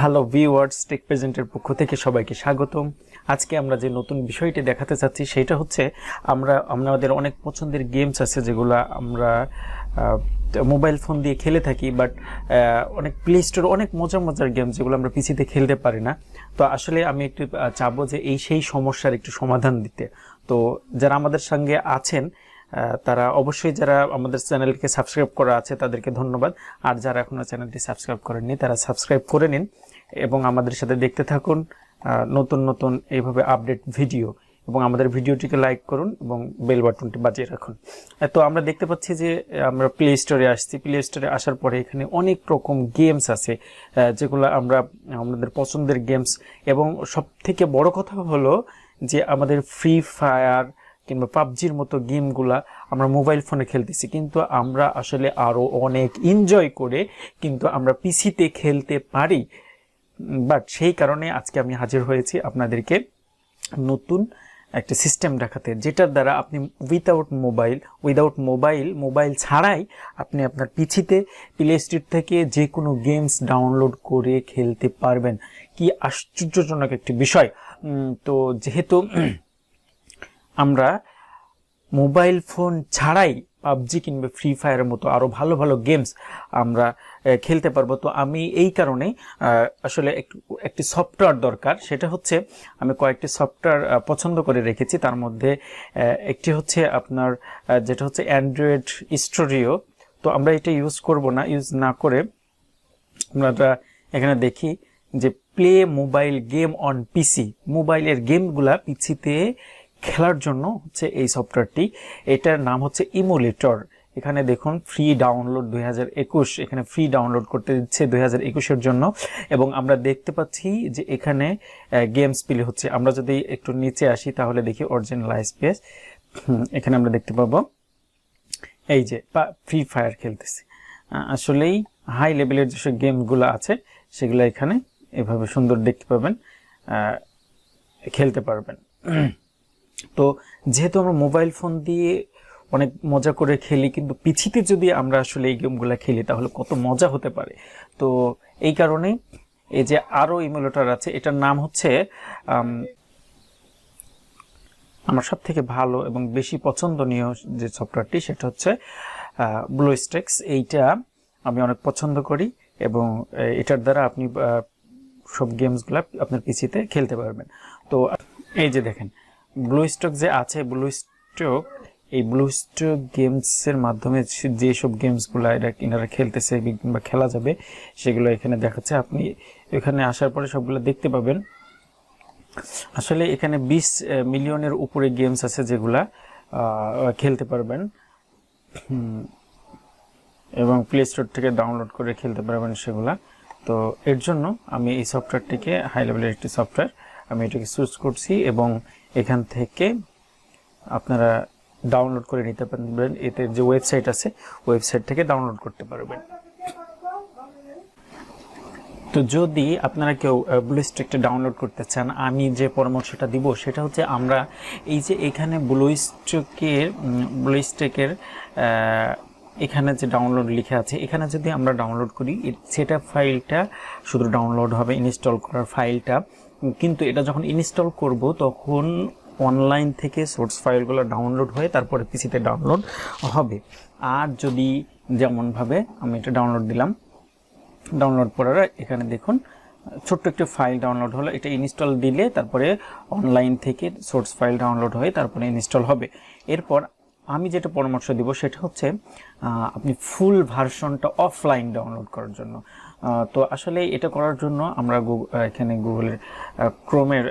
Hello viewers, take প্রেজেন্টের পক্ষ থেকে সবাইকে স্বাগতম। আজকে আমরা যে নতুন বিষয়টি দেখাতে চাচ্ছি সেটা হচ্ছে আমাদের অনেক পছন্দের গেমস আছে যেগুলো আমরা মোবাইল ফোন দিয়ে খেলে থাকি, বাট অনেক প্লে স্টোর অনেক মজার গেম যেগুলো আমরা পিসিতে খেলতে পারি না। তো আসলে আমি একটু চাবো যে সেই সমস্যার একটু সমাধান দিতে। তো যারা আমাদের সঙ্গে আছেন তারা অবশ্যই, যারা আমাদের চ্যানেলকে সাবস্ক্রাইব করা আছে তাদেরকে ধন্যবাদ, আর যারা এখনও চ্যানেলটি সাবস্ক্রাইব করেননি তারা সাবস্ক্রাইব করে নিন এবং আমাদের সাথে দেখতে থাকুন নতুন এইভাবে আপডেট ভিডিও, এবং আমাদের ভিডিওটিকে লাইক করুন এবং বেল বাটনটি বাজিয়ে রাখুন। তো আমরা দেখতে পাচ্ছি যে আমরা প্লে স্টোরে আসছি। প্লে স্টোরে আসার পরে এখানে অনেক রকম গেমস আছে যেগুলো আমাদের পছন্দের গেমস, এবং সব থেকে বড় কথা হলো যে আমাদের ফ্রি ফায়ার কিংবা পাবজির মতো গেমগুলা আমরা মোবাইল ফোনে খেলতেছি, কিন্তু আমরা আসলে আরও অনেক এনজয় করে কিন্তু আমরা পিসিতে খেলতে পারি। বাট সেই কারণে আজকে আমি হাজির হয়েছি আপনাদেরকে নতুন একটা সিস্টেম দেখাতে, যেটার দ্বারা আপনি উইদাউট মোবাইল ছাড়াই আপনি আপনার পিসিতে প্লে স্টোর থেকে যে কোনো গেমস ডাউনলোড করে খেলতে পারবেন। কি আশ্চর্যজনক একটি বিষয়! তো যেহেতু আমরা মোবাইল ফোন ছাড়াই পাবজি কিংবা ফ্রি ফায়ারের মতো আরও ভালো গেমস আমরা খেলতে পারবো, তো আমি এই কারণে আসলে একটি সফটওয়্যার দরকার। সেটা হচ্ছে আমি কয়েকটি সফটওয়্যার পছন্দ করে রেখেছি। তার মধ্যে একটি হচ্ছে আপনার যেটা হচ্ছে অ্যান্ড্রয়েড স্টুডিও। তো আমরা এটা ইউজ না করে আমরা এখানে দেখি যে প্লে মোবাইল গেম অন পিসি, মোবাইলের গেমগুলা পিসিতে খেলার জন্য হচ্ছে এই সফটওয়্যারটি। এটার নাম হচ্ছে ইমুলেটর। এখানে দেখুন ফ্রি ডাউনলোড 2021, এখানে ফ্রি ডাউনলোড করতে দিচ্ছে 2021-এর জন্য, এবং আমরা দেখতে পাচ্ছি যে এখানে গেমস প্লে হচ্ছে। আমরা যদি একটু নিচে আসি তাহলে দেখি অরিজিনাল স্পেস, এখানে আমরা দেখতে পাবো এই যে ফ্রি ফায়ার খেলতেছি। আসলেই হাই লেভেলের যেসব গেমগুলো আছে সেগুলো এখানে এভাবে সুন্দর দেখতে পাবেন, খেলতে পারবেন। তো যেহেতু আমরা মোবাইল ফোন দিয়ে অনেক মজা করে খেলি, কিন্তু পিছিতে যদি আমরা আসলে এই গেমগুলো খেলি তাহলে কত মজা হতে পারে। তো এই কারণে এই যে আরও ইমুলেটর আছে, এটার নাম হচ্ছে আমার সব থেকে ভালো এবং বেশি পছন্দনীয় যে সফটওয়্যারটি সেটা হচ্ছে ব্লুস্টেক্স। এইটা আমি অনেক পছন্দ করি, এবং এটার দ্বারা আপনি সব গেমসগুলো আপনার পিসিতে খেলতে পারবেন। তো এই যে দেখেন ব্লুস্টক যে আছে, এই ব্লুস্টক গেমসের মাধ্যমে যেসব গেমসগুলো এনারা খেলতেছে কিংবা খেলা যাবে সেগুলো এখানে দেখাচ্ছে। আপনি এখানে আসার পরে সবগুলো দেখতে পাবেন। আসলে এখানে 20 মিলিয়নের উপরে গেমস আছে যেগুলা খেলতে পারবেন, এবং প্লে স্টোর থেকে ডাউনলোড করে খেলতে পারবেন সেগুলা। তো এর জন্য আমি এই সফটওয়্যারটিকে, হাই লেভেলের একটি সফটওয়্যার, আমি এটাকে চুজ করছি, এবং এখান থেকে আপনারা ডাউনলোড করে নিতে পারবেন। এতে যে ওয়েবসাইট আছে ওয়েবসাইট থেকে ডাউনলোড করতে পারবেন। তো যদি আপনারা কেউ ব্লুস্টেকটা ডাউনলোড করতে চান, আমি যে পরামর্শটা দিব সেটা হচ্ছে আমরা এই যে এখানে ব্লুস্টেকের এখানে যে ডাউনলোড লিখে আছে, এখানে যদি আমরা ডাউনলোড করি সেটা ফাইলটা শুধু ডাউনলোড হবে, ইনস্টল করার ফাইলটা। কিন্তু এটা যখন ইনস্টল করব তখন অনলাইন থেকে সোর্স ফাইলগুলো ডাউনলোড হয়ে তারপরে পিসিতে ডাউনলোড হবে। আর যদি যেমনভাবে আমি এটা ডাউনলোড দিলাম, ডাউনলোড করার এখানে দেখুন ছোট্ট একটি ফাইল ডাউনলোড হলো, এটা ইনস্টল দিলে তারপরে অনলাইন থেকে সোর্স ফাইল ডাউনলোড হয়ে তারপরে ইনস্টল হবে। এরপর আমি যেটা পরামর্শ দিব সেটা হচ্ছে আপনি ফুল ভার্সনটা অফলাইন ডাউনলোড করার জন্য। তো আসলে এটা করার জন্য আমরা এখানে গুগলের ক্রোমের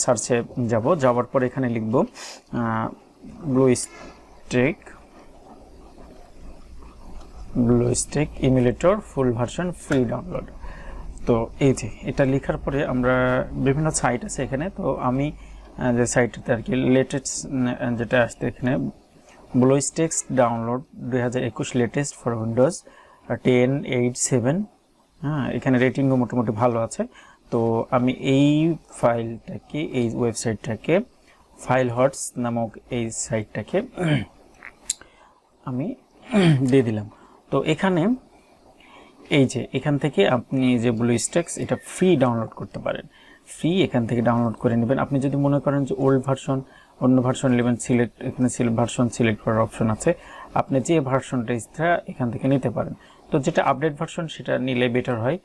সার্চে যাওয়ার পরে এখানে লিখব BlueStacks emulator full version free download. তো এই যে এটা লেখার পরে আমরা বিভিন্ন সাইট আছে এখানে। তো আমি যে সাইটটাতে আর কি লেটেস্ট যেটা আসছে এখানে ব্লুস্টেক ডাউনলোড 2021 লেটেস্ট ফর উইন্ডোজ 10, 8, 7। এখানে রেটিংও মোটামুটি ভালো আছে। তো আমি এই ফাইলটাকে, এই ওয়েবসাইটটাকে, ফাইল হটস নামক এই সাইটটাকে আমি দিয়ে দিলাম। তো এখানে এই যে এখান থেকে আপনি যে ব্লুস্ট্যাক্স এটা ফ্রি ডাউনলোড করতে পারেন, ফ্রি এখান থেকে ডাউনলোড করে নেবেন। আপনি যদি মনে করেন যে ওল্ড ভার্সন, অন্য ভার্সন নেবেন, সিলেক্ট, এখানে ভার্সন সিলেক্ট করার অপশন আছে, আপনি যে ভার্সনটা ইচ্ছা এখান থেকে নিতে পারেন। তো যেটা আপডেট ভার্সন সেটা নিলে বেটার হয়।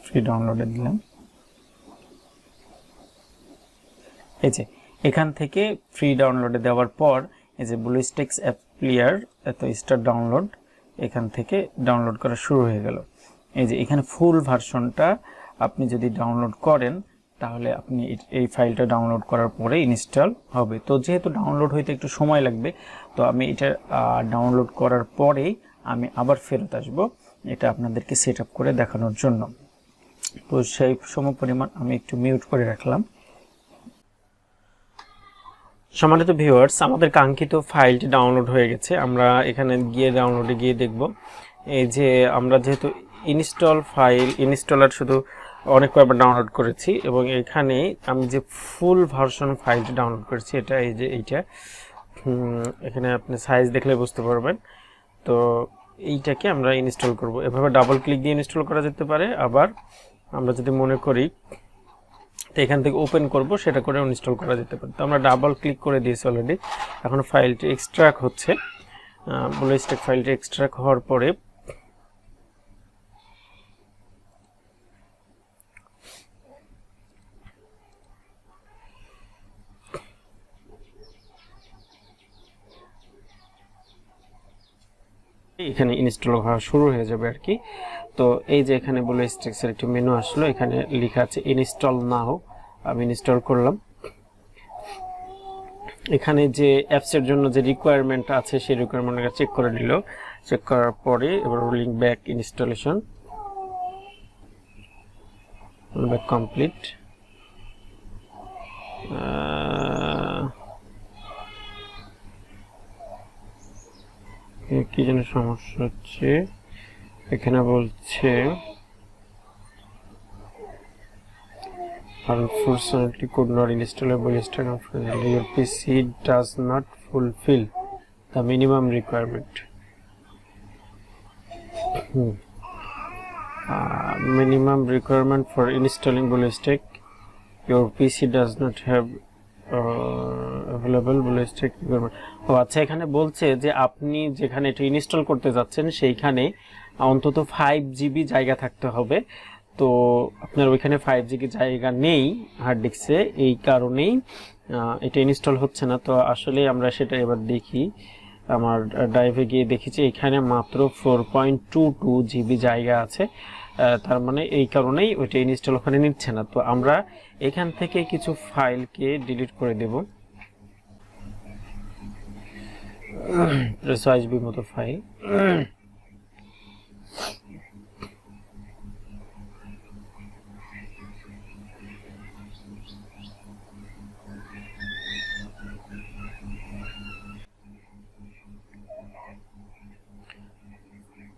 ফ্রি ডাউনলোডে দিলাম। এই যে এখান থেকে ফ্রি ডাউনলোডে দেওয়ার পর এই যে ব্লুস্ট্যাক্স অ্যাপ প্লেয়ার এত স্টার ডাউনলোড, এখান থেকে ডাউনলোড করা শুরু হয়ে গেল। এই যে এখানে ফুল ভার্সনটা আপনি যদি ডাউনলোড করেন তাহলে আপনি এই ফাইলটা ডাউনলোড করার পরে ইনস্টল হবে। তো যেহেতু ডাউনলোড হইতে একটু সময় লাগবে, তো আমি এটা ডাউনলোড করার পরেই আমি আবার ফেরত আসব এটা আপনাদেরকে সেট আপ করে দেখানোর জন্য। তো সেই সমপরিমাণ আমি একটু মিউট করে রাখলাম। সম্মানিত ভিউয়ার্স, আমাদের কাঙ্ক্ষিত ফাইলটি ডাউনলোড হয়ে গেছে। আমরা এখানে গিয়ে ডাউনলোডে গিয়ে দেখব। এই যে আমরা যেহেতু ইনস্টল ফাইল, ইনস্টলার শুধু অনেক কয়েকবার ডাউনলোড করেছি এবং এখানে আমি যে ফুল ভার্সন ফাইলটি ডাউনলোড করেছি এটা এই যে এইটা, এখানে আপনি সাইজ দেখলে বুঝতে পারবেন। তো এইটাকে আমরা ইনস্টল করব। এভাবে ডাবল ক্লিক দিয়ে ইনস্টল করা যেতে পারে, আবার আমরা যদি মনে করি তো এখান থেকে ওপেন করব সেটা করে ইনস্টল করা যেতে পারে। তো আমরা ডাবল ক্লিক করে দিয়েছি অলরেডি। এখন ফাইলটি এক্সট্রাক্ট হচ্ছে। ব্লুস্ট্যাক ফাইলটি এক্সট্রাক্ট হওয়ার পরে এখানে ইনস্টল হওয়া শুরু হয়ে যাবে আর কি। তো এই যে এখানে ব্লুস্ট্যাক্সের একটি মেনু আসলো, এখানে লেখা আছে ইনস্টল নাও। আমি ইনস্টল করলাম। এখানে যে অ্যাপসের জন্য যে রিকোয়ারমেন্ট আছে সেই রিকোয়ারমেন্টটা চেক করে নিল। চেক করার পরে এবার rolling back installation, back complete. কি যেন সমস্যা হচ্ছে, এখানে বলছে unfortunately could not install a Blue-Stack unfortunately your PC does not fulfill the minimum requirement. Minimum requirement for installing Blue-Stack, your PC does not have available Blue-Stack requirement. ও আচ্ছা, এখানে বলছে যে আপনি যেখানে এটা ইনস্টল করতে যাচ্ছেন সেইখানে অন্তত 5 GB জায়গা থাকতে হবে। তো আপনার ওইখানে 5 GB জায়গা নেই হার্ড ডিস্কে, এই কারণেই এটা ইনস্টল হচ্ছে না। তো আসলে আমরা সেটা এবার দেখি, আমার ড্রাইভে গিয়ে দেখেছি এখানে মাত্র 4.22 GB জায়গা আছে। তার মানে এই কারণেই ওইটা ইনস্টল ওখানে নিচ্ছে না। তো আমরা এখান থেকে কিছু ফাইলকে ডিলিট করে দেব, এসওএসবি মতো ফাইল।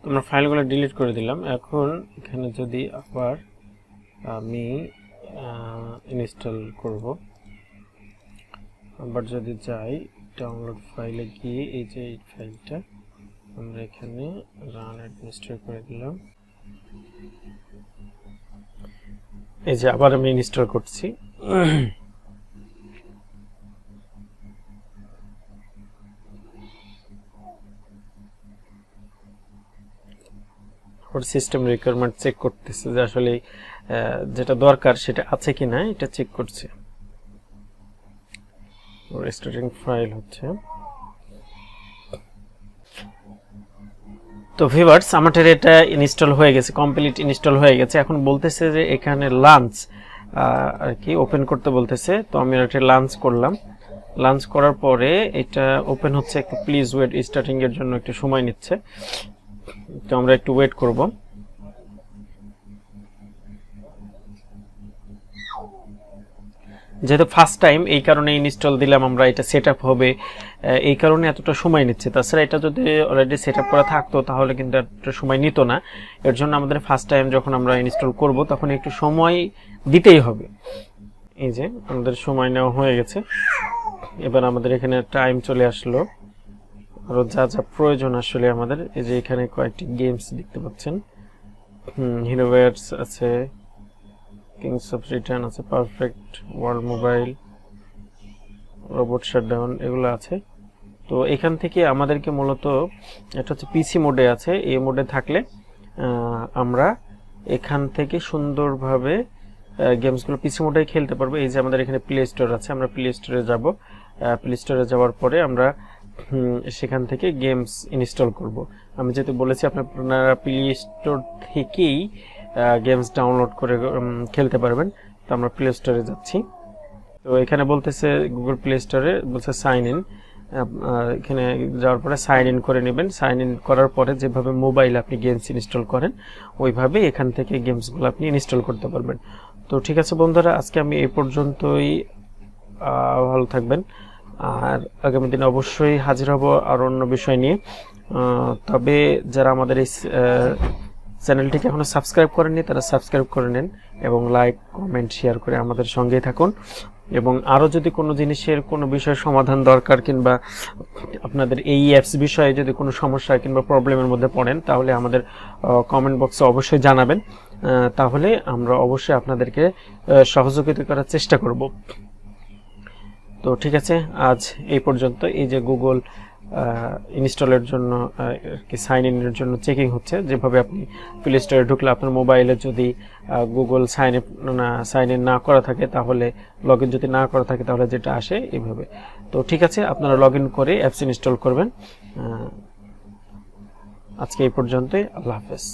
আমরা ফাইলগুলো ডিলিট করে দিলাম। এখন এখানে যদি আবার আমি ইনস্টল করব, আবার যদি যাই ডাউনলোড ফাইলে গিয়ে এই যে এই ফাইলটা আমরা এখানে রান অ্যাডমিনিস্ট্রেট করে দিলাম। এই যে আবার আমি ইনস্টল করছি। ওর সিস্টেম রিকোয়ারমেন্ট চেক করতেছে যে আসলে যেটা দরকার সেটা আছে কিনা, এটা চেক করছে। ওর স্টার্টিং ফাইল হচ্ছে। তো ভিউয়ার্স, আমাদের এটা ইনস্টল হয়ে গেছে, কমপ্লিট ইনস্টল হয়ে গেছে। এখন বলতেছে যে এখানে লাঞ্চ আর কি ওপেন করতে বলতেছে। তো আমি এটা লাঞ্চ করলাম। লাঞ্চ করার পরে এটা ওপেন হচ্ছে। একটু প্লিজ ওয়েট, স্টার্টিং এর জন্য একটু সময় নিচ্ছে, তো আমরা একটু ওয়েট করব। যেহেতু ফার্স্ট টাইম এই কারণে ইনস্টল দিলাম আমরা, এটা সেটআপ হবে এই কারণে এতটা সময় নিচ্ছে। তাছাড়া এটা যদি অলরেডি সেটআপ করা থাকতো তাহলে কিন্তু এতটা সময় নিত না। এর জন্য আমাদের ফার্স্ট টাইম যখন আমরা ইনস্টল করব তখন একটু সময় দিতেই হবে। এই যে আমাদের সময় নেওয়া হয়ে গেছে। এবার আমাদের এখানে টাইম চলে আসলো আরও যা যা প্রয়োজন আসলে আমাদের, এই যে এখানে কয়েকটি গেমস দেখতে পাচ্ছেন, হিরোওয়ার্স আছে, কিংস অফ রিটার্ন আছে, perfect world mobile, robot shutdown, এগুলো আছে। তো এখান থেকে আমাদেরকে মূলত এটা হচ্ছে পিসি মোডে আছে, এই মোডে থাকলে আমরা এখান থেকে সুন্দরভাবে গেমসগুলো পিসি মোডে খেলতে পারবো। এই যে আমাদের এখানে প্লে স্টোর আছে, আমরা প্লে স্টোরে যাব, প্লে স্টোরে যাওয়ার পরে আমরা সেখান থেকে গেমস ইনস্টল করব। আমি যেহেতু বলেছি আপনারা প্লে স্টোর থেকেই গেমস ডাউনলোড করে খেলতে পারবেন। তো আমরা প্লে স্টোরে যাচ্ছি। তো এখানে বলতেছে গুগল প্লে স্টোরে বলছে সাইন ইন, এখানে যাওয়ার পরে সাইন ইন করে নেবেন। সাইন ইন করার পরে যেভাবে মোবাইল আপনি গেমস ইনস্টল করেন ওইভাবে এখান থেকে গেমসগুলো আপনি ইনস্টল করতে পারবেন। তো ঠিক আছে বন্ধুরা, আজকে আমি এই পর্যন্তই। ভালো থাকবেন, আর আগামী দিনে অবশ্যই হাজির হব আর অন্য বিষয় নিয়ে। তবে যারা আমাদের এই চ্যানেলটিকে এখনো সাবস্ক্রাইব করেননি তারা সাবস্ক্রাইব করে নেন এবং লাইক কমেন্ট শেয়ার করে আমাদের সঙ্গেই থাকুন। এবং আরও যদি কোনো জিনিসের কোনো বিষয়ের সমাধান দরকার কিংবা আপনাদের এই অ্যাপস বিষয়ে যদি কোনো সমস্যা কিংবা প্রবলেমের মধ্যে পড়েন তাহলে আমাদের কমেন্ট বক্সে অবশ্যই জানাবেন, তাহলে আমরা অবশ্যই আপনাদেরকে সহযোগিতা করার চেষ্টা করব। তো ঠিক আছে, আজ এই পর্যন্ত। এই যে গুগল ইনস্টলের জন্য কি সাইন ইনের জন্য চেকিং হচ্ছে, যেভাবে আপনি প্লে স্টোরে ঢুকলে আপনার মোবাইলে যদি গুগল সাইন ইন না করা থাকে তাহলে লগ ইন যদি না করা থাকে তাহলে যেটা আসে এইভাবে। তো ঠিক আছে, আপনারা লগ ইন করে অ্যাপস ইনস্টল করবেন। আজকে এই পর্যন্তই, আল্লাহ হাফেজ।